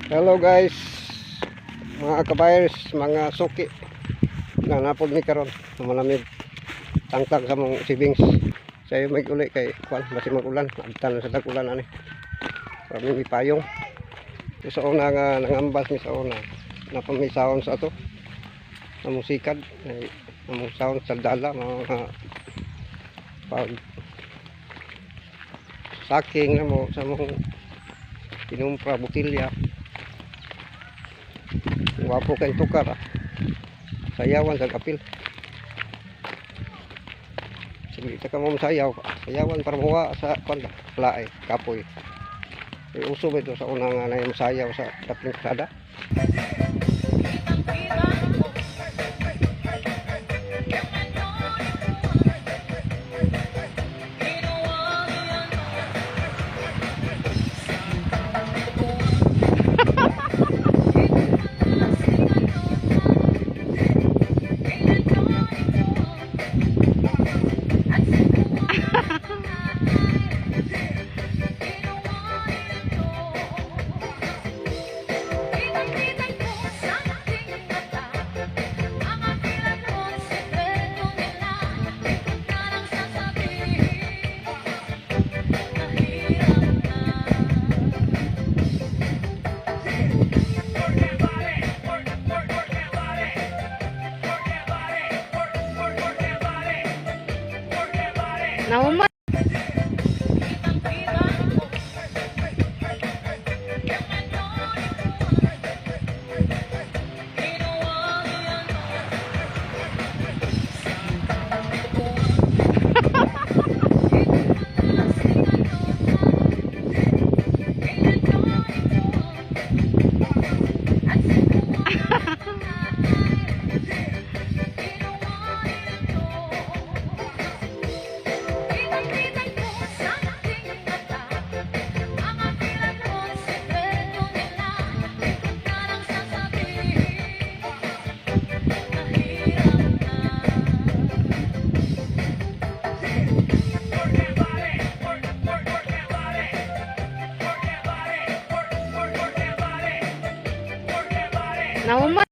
Hello guys, mga kabayers, mga suki na napod ni karon malamig tangtang sa mong savings. Sayo may uli kay kwan basi mag-ulan, abtan sa dag-ulan ani. Kami may payong. Sa una nga nangambas mi sa una, napamisawon sa ato. Among sikad, among sawon sa dala mga pag saking na mo sa mong kinumpra butilya. Wapo kay tukar sayawan sa kapil. Sige ta ka mo sayaw, sayawan para muwa sa kwan laay kapoy. Uso ba ito sa una nga na sayaw sa kapil sada. Nauman. Nauman.